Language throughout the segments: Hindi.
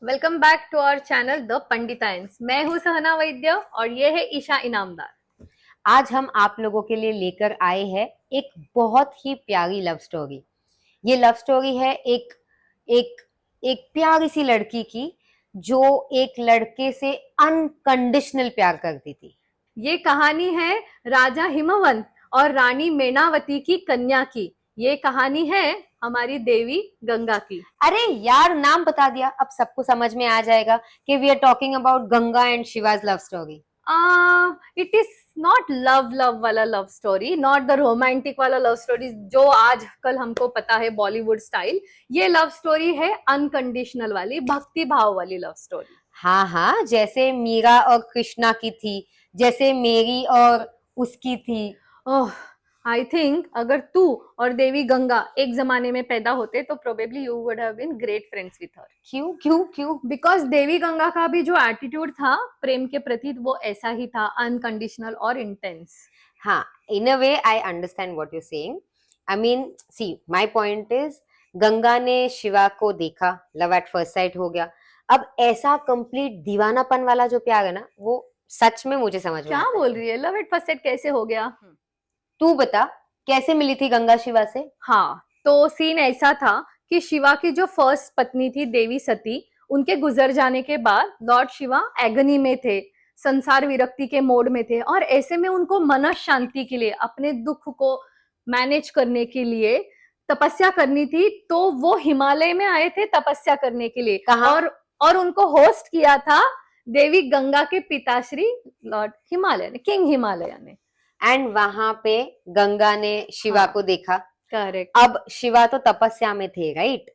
Welcome back to our channel the पंडिताइंस। मैं हूं सहना वैद्य और ये है ईशा इनामदार। आज हम आप लोगों के लिए लेकर आए हैं एक बहुत ही प्यारी लव स्टोरी। ये लव स्टोरी है एक एक एक प्यारी सी लड़की की जो एक लड़के से अनकंडीशनल प्यार करती थी। ये कहानी है राजा हिमवंत और रानी मेनावती की कन्या की। ये कहानी है हमारी देवी गंगा की। अरे यार, नाम बता दिया, अब सबको समझ में आ जाएगा कि we are talking about Ganga and Shiva's love story. It is not love love वाला love story, not the romantic वाला लव स्टोरी जो आजकल हमको पता है बॉलीवुड स्टाइल। ये लव स्टोरी है अनकंडीशनल वाली, भक्ति भाव वाली लव स्टोरी। हाँ हाँ, जैसे मीरा और कृष्णा की थी, जैसे मेरी और उसकी थी। ओह, आई थिंक अगर तू और देवी गंगा एक जमाने में पैदा होते तो probably you would have been great friends with her. क्यों क्यों क्यों? बिकॉज देवी गंगा का भी जो एटीट्यूड था प्रेम के प्रति वो ऐसा ही था, अनकंडीशनल और इंटेंस। हाँ, in a way I understand what you're saying. I mean, see, my point is, Ganga ने शिवा को देखा, लव एट फर्स्ट साइट हो गया। अब ऐसा कंप्लीट दीवानापन वाला जो प्यार है ना, वो सच में मुझे समझ में क्या आता है। बोल रही है? लव एट फर्स्ट साइट कैसे हो गया? तू बता, कैसे मिली थी गंगा शिवा से? हाँ, तो सीन ऐसा था कि शिवा की जो फर्स्ट पत्नी थी देवी सती, उनके गुजर जाने के बाद लॉर्ड शिवा एगनी में थे, संसार विरक्ति के मोड में थे और ऐसे में उनको मन शांति के लिए, अपने दुख को मैनेज करने के लिए तपस्या करनी थी। तो वो हिमालय में आए थे तपस्या करने के लिए। कहाँ? और उनको होस्ट किया था देवी गंगा के पिताश्री लॉर्ड हिमालय ने, किंग हिमालय ने। एंड वहां पे गंगा ने शिवा हाँ, को देखा। करेक्ट। अब शिवा तो तपस्या में थे, राइट?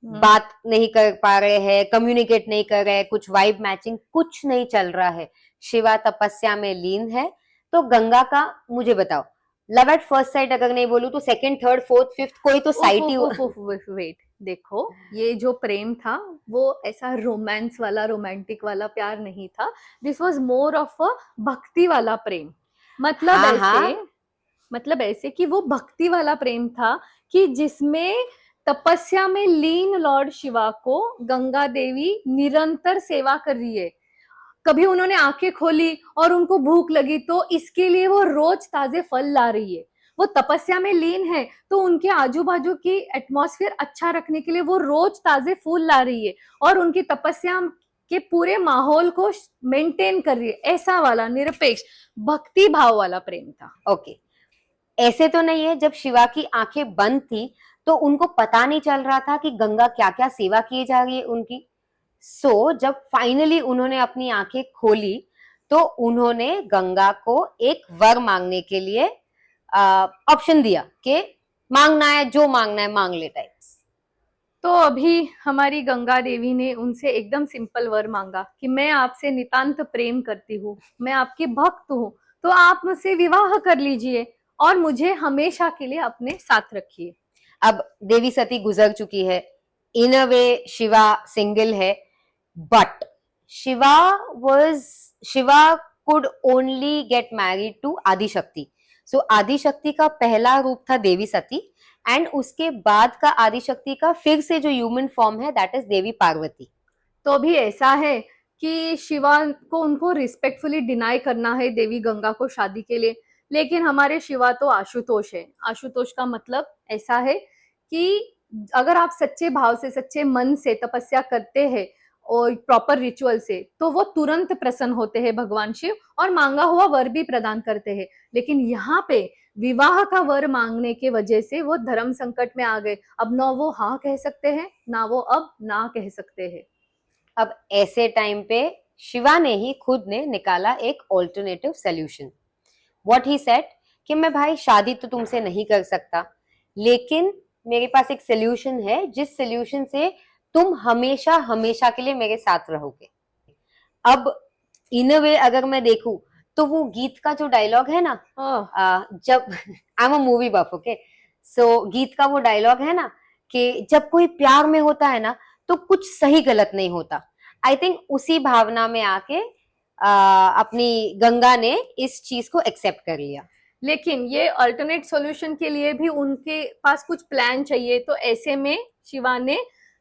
बात नहीं कर पा रहे हैं, कम्युनिकेट नहीं कर रहे हैं, कुछ वाइब मैचिंग कुछ नहीं चल रहा है। शिवा तपस्या में लीन है। तो गंगा का मुझे बताओ, लव एट फर्स्ट साइट अगर नहीं बोलूं तो सेकंड, थर्ड, फोर्थ, फिफ्थ कोई तो साइट ही वेट, देखो, ये जो प्रेम था वो ऐसा रोमांस वाला, रोमांटिक वाला प्यार नहीं था। This was more of a भक्ति वाला प्रेम। मतलब हाँ ऐसे हाँ, मतलब ऐसे कि वो भक्ति वाला प्रेम था कि जिसमें तपस्या में लीन लॉर्ड शिवा को गंगा देवी निरंतर सेवा कर रही है। कभी उन्होंने आंखें खोली और उनको भूख लगी तो इसके लिए वो रोज ताजे फल ला रही है। वो तपस्या में लीन है तो उनके आजू बाजू की एटमॉस्फेयर अच्छा रखने के लिए वो रोज ताजे फूल ला रही है और उनकी तपस्या के पूरे माहौल को मेंटेन कर रही है। ऐसा वाला निरपेक्ष भक्ति भाव वाला प्रेम था। ओके। ऐसे तो नहीं है, जब शिवा की आंखें बंद थी तो उनको पता नहीं चल रहा था कि गंगा क्या क्या सेवा किए जा रही है उनकी। जब फाइनली उन्होंने अपनी आंखें खोली तो उन्होंने गंगा को एक वर मांगने के लिए ऑप्शन दिया कि मांगना है, जो मांगना है मांग ले टाइप्स। तो अभी हमारी गंगा देवी ने उनसे एकदम सिंपल वर मांगा कि मैं आपसे नितांत प्रेम करती हूँ, मैं आपकी भक्त हूँ, तो आप मुझसे विवाह कर लीजिए और मुझे हमेशा के लिए अपने साथ रखिए। अब देवी सती गुजर चुकी है, इन अ वे शिवा सिंगल है, but Shiva was Shiva could only get married to Adishakti. Adishakti का पहला रूप था देवी सती एंड उसके बाद का आदिशक्ति का फिर से जो ह्यूमन फॉर्म है दैट इज देवी पार्वती। तो अभी ऐसा है कि शिवा को उनको रिस्पेक्टफुली डिनाई करना है देवी गंगा को शादी के लिए, लेकिन हमारे शिवा तो आशुतोष है। आशुतोष का मतलब ऐसा है कि अगर आप सच्चे भाव से, सच्चे मन से तपस्या करते हैं और प्रॉपर रिचुअल से, तो वो तुरंत प्रसन्न होते हैं भगवान शिव और मांगा हुआ वर भी प्रदान करते हैं। लेकिन यहाँ पे विवाह का वर मांगने के वजह से वो धर्म संकट में आ गए। अब ना वो हाँ कह सकते हैं, ना वो अब ना कह सकते हैं। अब ऐसे टाइम पे शिवा ने ही खुद ने निकाला एक alternative solution. What he said कि मैं भाई शादी तो तुमसे नहीं कर सकता, लेकिन मेरे पास एक सोल्यूशन है जिस सोल्यूशन से तुम हमेशा हमेशा के लिए मेरे साथ रहोगे। अब इन अ वे अगर मैं देखूं तो वो गीत का जो डायलॉग है ना, जब I am a movie buff, okay, गीत का वो डायलॉग है ना कि जब कोई प्यार में होता है ना तो कुछ सही गलत नहीं होता। आई थिंक उसी भावना में आके अपनी गंगा ने इस चीज को एक्सेप्ट कर लिया। लेकिन ये अल्टरनेट सॉल्यूशन के लिए भी उनके पास कुछ प्लान चाहिए। तो ऐसे में शिवा ने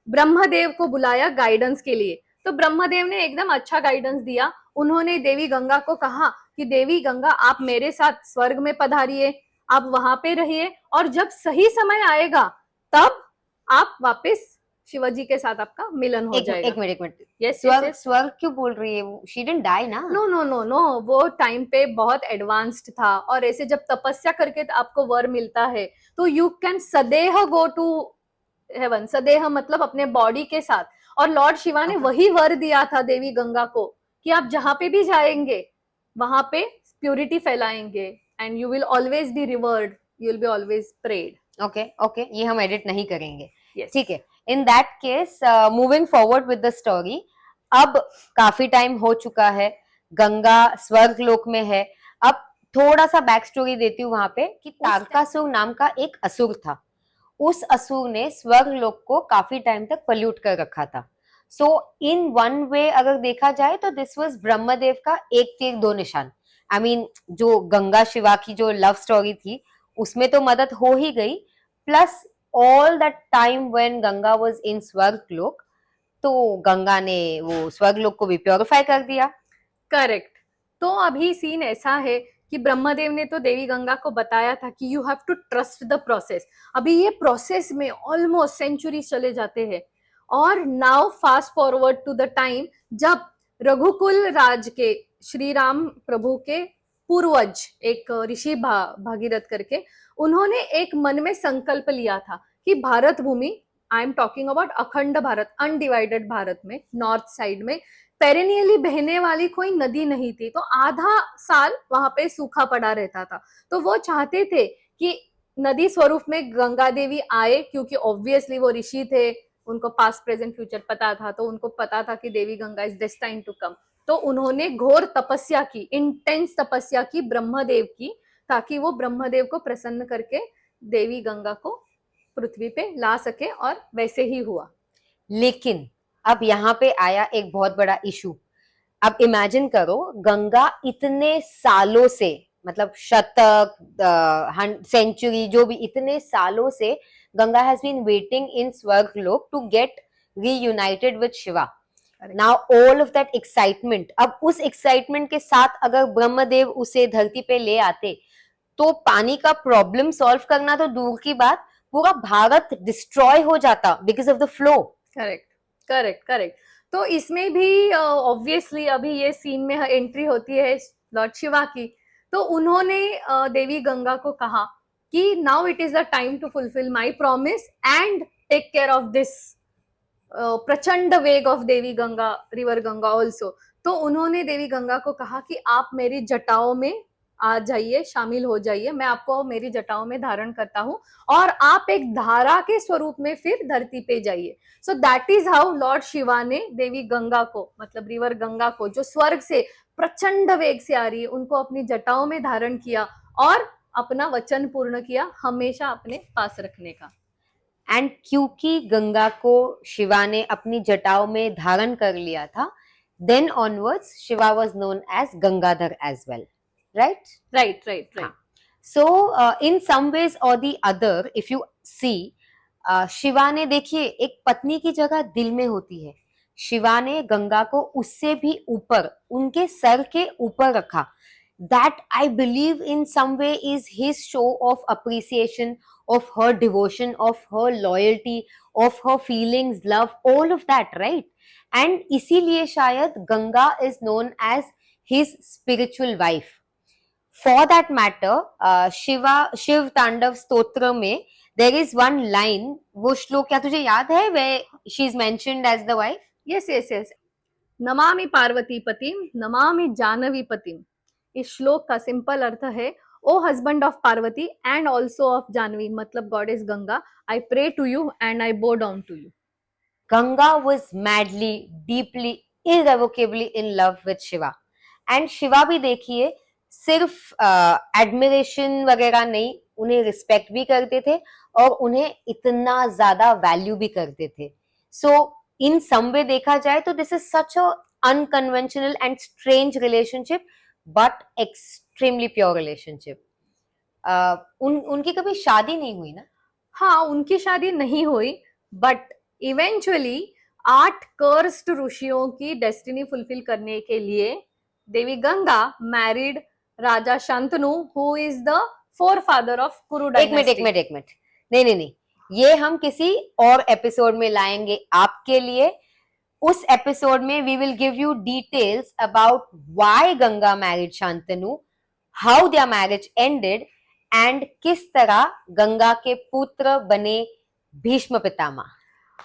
ब्रह्मदेव को बुलाया गाइडेंस के लिए। तो ब्रह्मदेव ने एकदम अच्छा गाइडेंस दिया। उन्होंने देवी गंगा को कहा कि देवी गंगा आप मेरे साथ स्वर्ग में पधारिए, आप वहां पे रहिए, और जब सही समय आएगा तब आप वापस शिवाजी के साथ आपका मिलन हो जाएगा। एक मिनट यस यस स्वर्ग यस। स्वर्ग क्यों बोल रही है? शी डिडंट डाई ना? नो नो नो नो, वो टाइम पे बहुत एडवांस्ड था, और ऐसे जब तपस्या करके आपको वर मिलता है तो यू कैन सदेह गो टू हेवन। सदेह मतलब अपने बॉडी के साथ, और लॉर्ड शिवा ने Okay. वही वर दिया था देवी गंगा को कि आप जहां पे भी जाएंगे वहां पे प्योरिटी फैलाएंगे, and you will always be rewarded, you will be always prayed. Okay okay, ये हम एडिट नहीं करेंगे। Yes. ठीक है, in that case moving forward with the story, अब काफी टाइम हो चुका है, गंगा स्वर्ग लोक में है। अब थोड़ा सा बैक स्टोरी देती हूँ वहां पे कि तारकासुर नाम का एक असुर था। उस असुर ने स्वर्ग लोक को काफी टाइम तक पल्यूट कर रखा था। सो इन वन वे अगर देखा जाए तो दिस वाज ब्रह्मदेव का एक तीर दो निशान। आई मीन जो गंगा शिवा की जो लव स्टोरी थी उसमें तो मदद हो ही गई, plus all that time when Ganga was in स्वर्ग लोक, तो गंगा ने वो स्वर्ग लोक को भी प्योरीफाई कर दिया। करेक्ट। तो अभी सीन ऐसा है कि ब्रह्मदेव ने तो देवी गंगा को बताया था कि you have to trust the process. अभी ये प्रोसेस में ऑलमोस्ट सेंचुरी चले जाते हैं, और now fast forward to the time जब रघुकुल राज के श्री राम प्रभु के पूर्वज एक ऋषि भागीरथ करके, उन्होंने एक मन में संकल्प लिया था कि भारत भूमि, आई एम टॉकिंग अबाउट अखंड भारत, अनडिवाइडेड भारत में नॉर्थ साइड में पेरेनियली बहने वाली कोई नदी नहीं थी, तो आधा साल वहां पे सूखा पड़ा रहता था। तो वो चाहते थे कि नदी स्वरूप में गंगा देवी आए, क्योंकि ऑब्वियसली वो ऋषि थे, उनको पास्ट प्रेजेंट फ्यूचर पता था, तो उनको पता था कि देवी Ganga is destined to come. तो उन्होंने घोर तपस्या की, इंटेंस तपस्या की ब्रह्मदेव की, ताकि वो ब्रह्मदेव को प्रसन्न करके देवी गंगा को पृथ्वी पे ला सके, और वैसे ही हुआ। लेकिन अब यहाँ पे आया एक बहुत बड़ा इशू। अब इमेजिन करो, गंगा इतने सालों से, मतलब शतक, सेंचुरी, जो भी, इतने सालों से Ganga has been waiting in स्वर्ग लोक to get reunited with Shiva. Now all of that excitement, अब उस एक्साइटमेंट के साथ अगर ब्रह्मदेव उसे धरती पे ले आते तो पानी का प्रॉब्लम सॉल्व करना तो दूर की बात, पूरा भारत डिस्ट्रॉय हो जाता because of the flow. Correct correct correct. तो इसमें भी ऑब्वियसली अभी ये सीन में एंट्री होती है लॉर्ड शिवा की। तो उन्होंने देवी गंगा को कहा कि now it is the time to fulfil my promise and take care of this प्रचंड वेग of Devi Ganga, river Ganga also. तो उन्होंने देवी गंगा को कहा कि आप मेरी जटाओं में आ जाइए, शामिल हो जाइए, मैं आपको मेरी जटाओं में धारण करता हूँ, और आप एक धारा के स्वरूप में फिर धरती पे जाइए। So that is how Lord Shiva ने देवी गंगा को, मतलब रिवर गंगा को, जो स्वर्ग से प्रचंड वेग से आ रही है, उनको अपनी जटाओं में धारण किया और अपना वचन पूर्ण किया हमेशा अपने पास रखने का। एंड क्योंकि गंगा को शिवा ने अपनी जटाओं में धारण कर लिया था, then onwards Shiva was known as Gangadhar as well, right? Right right right. So in some ways or the other, if you see, Shiva ने, देखिए, एक पत्नी की जगह दिल में होती है। शिवा ने गंगा को उससे भी ऊपर, उनके सर के ऊपर रखा। That I believe in some way is his show of appreciation of her devotion, of her loyalty, of her feelings, love, all of that, right? And इसीलिए शायद Ganga is known as his spiritual wife. For that matter, Shiv तांडव स्तोत्र में there is one line, वो श्लोक क्या तुझे याद है, where she is mentioned as the wife? Yes yes yes. Namami Parvati पतिम, Namami Janvi पतिम। इस श्लोक का सिंपल अर्थ है, O husband of Parvati and also of Jahnavi, मतलब goddess Ganga, I pray to you and I bow down to you. Ganga was madly, deeply, irrevocably in love with Shiva. And Shiva भी देखिए, सिर्फ एडमिरेशन वगैरह नहीं, उन्हें रिस्पेक्ट भी करते थे और उन्हें इतना ज्यादा वैल्यू भी करते थे। सो इन सम वे देखा जाए तो this is such a unconventional and strange relationship, but extremely pure relationship. उनकी कभी शादी नहीं हुई ना? हाँ, उनकी शादी नहीं हुई, बट इवेंचुअली 8 कर्स्ड ऋषियों की डेस्टिनी फुलफिल करने के लिए Devi Ganga married Raja Shantanu, who is the forefather of Kuru एक मिनट डायनेस्टी। नहीं, ये हम किसी और एपिसोड में लाएंगे आपके लिए। उस एपिसोड में we will give you details about why Ganga married Shantanu, how their marriage ended and किस तरह गंगा के पुत्र बने भीष्म पितामह।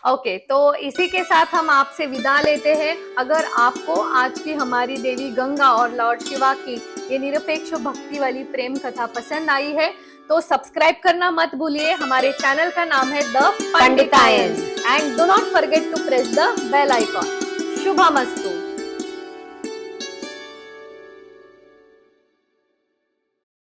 ओके, तो इसी के साथ हम आपसे विदा लेते हैं। अगर आपको आज की हमारी देवी गंगा और लॉर्ड शिवा की ये निरपेक्ष भक्ति वाली प्रेम कथा पसंद आई है तो सब्सक्राइब करना मत भूलिए। हमारे चैनल का नाम है द पंडितायंस and do not forget to press the bell icon. शुभमस्तु।